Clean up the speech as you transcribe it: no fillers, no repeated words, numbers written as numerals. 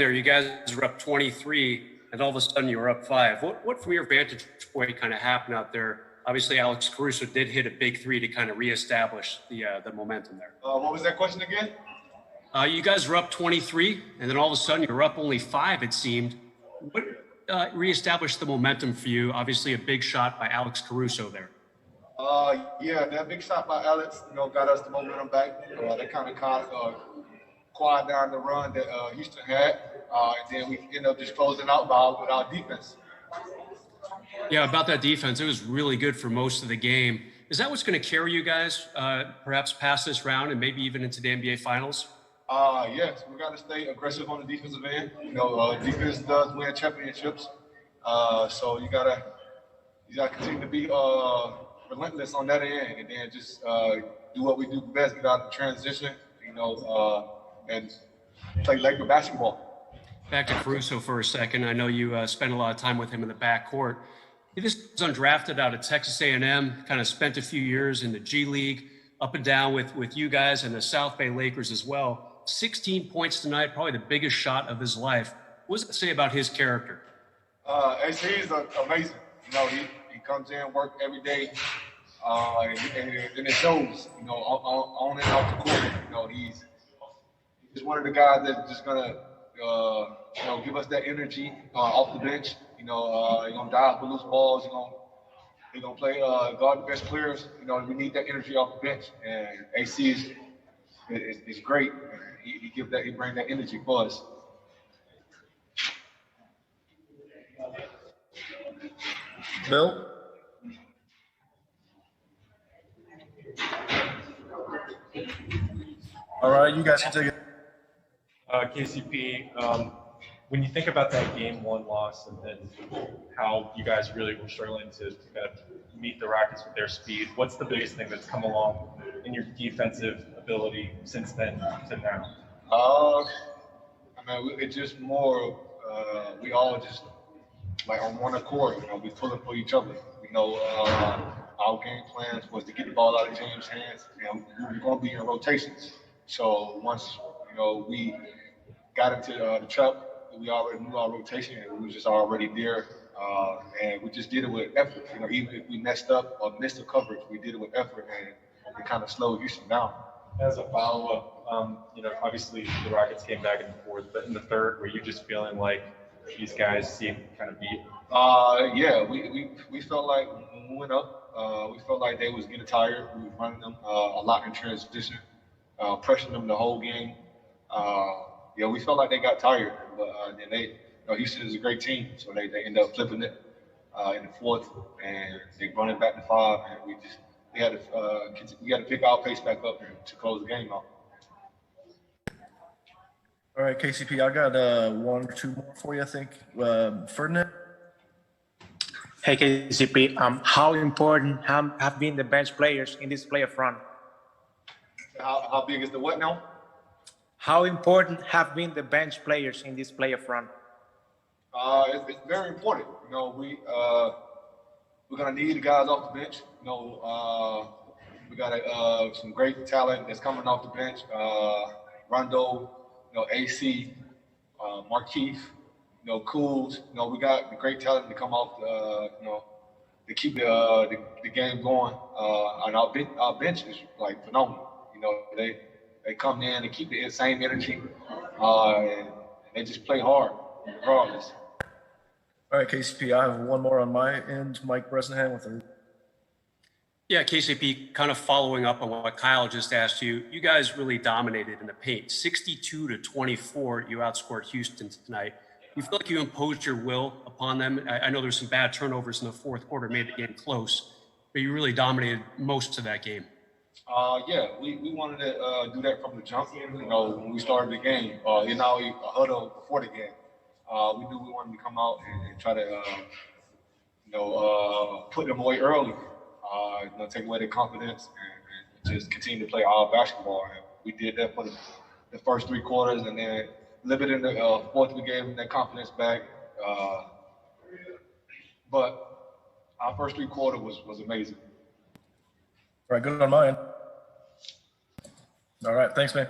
there, you guys were up 23, and all of a sudden you were up 5. What from your vantage point kind of happened out there? Obviously, Alex Caruso did hit a big 3 to kind of reestablish the momentum there. What was that question again? You guys were up 23, and then all of a sudden you're up only 5, it seemed. What reestablished the momentum for you? Obviously, a big shot by Alex Caruso there. Yeah, that big shot by Alex, got us the momentum back. That kind of quiet down the run that Houston had, and then we ended up just closing out with our defense. Yeah, about that defense, it was really good for most of the game. Is that what's going to carry you guys, perhaps past this round and maybe even into the NBA Finals? Yes, we got to stay aggressive on the defensive end. Defense does win championships, so you gotta continue to be relentless on that end, and then just do what we do best, get out of the transition, and play Laker basketball. Back to Caruso for a second. I know you spent a lot of time with him in the backcourt. He just was undrafted out of Texas A&M, kind of spent a few years in the G League, up and down with you guys and the South Bay Lakers as well. 16 points tonight, probably the biggest shot of his life. What does it say about his character? AC is amazing. He comes in, work every day, and it shows, on and off the court. He's one of the guys that's just gonna, give us that energy off the bench. He's gonna dive for loose balls. He's gonna play guard the best players. We need that energy off the bench, and AC is great. He brings that energy for us. Bill? All right, you guys can take it. KCP, when you think about that game 1 loss and how you guys really were struggling to kind of meet the Rockets with their speed, what's the biggest thing that's come along in your defensive ability since then to now? It's just more, we all just like on one accord, we pulling for each other. Our game plans was to get the ball out of James' hands, and we were going to be in rotations. So once, we got into the trap, we already knew our rotation, and we were just already there. And we just did it with effort. Even if we messed up or missed the coverage, we did it with effort, and it kind of slowed Houston down. As a follow-up, obviously the Rockets came back in the 4th, but in the 3rd, were you just feeling like these guys seemed kind of beat? Yeah, we felt like when we went up, we felt like they was getting tired. We were running them a lot in transition, pressuring them the whole game. We felt like they got tired, but then Houston is a great team, so they ended up flipping it in the 4th, and they brought it back to 5, and we had to pick our pace back up to close the game out. All right, KCP, I got 1 or 2 more for you, I think. Ferdinand? Hey, KCP, how important have been the bench players in this playoff run? How big is the what now? How important have been the bench players in this playoff run? It's very important. We're gonna need the guys off the bench. We got some great talent that's coming off the bench. Rondo, AC, Markeith, Cools. We got the great talent to come off, to keep the game going. And our bench is like phenomenal. They come in and keep the same energy, and they just play hard regardless. All right, KCP, I have 1 more on my end. Mike Bresnahan with a... Yeah, KCP, kind of following up on what Kyle just asked you, you guys really dominated in the paint. 62-24, you outscored Houston tonight. You feel like you imposed your will upon them? I know there's some bad turnovers in the 4th quarter, made the game close, but you really dominated most of that game. We wanted to do that from the jump. When we started the game, a huddle before the game. We knew we wanted to come out and try to, put them away early. Take away their confidence and just continue to play our basketball. And we did that for the first 3 quarters, and then a little bit in the 4th, we gave them that confidence back. But our first 3 quarters was amazing. All right, good on my end. All right, thanks, man.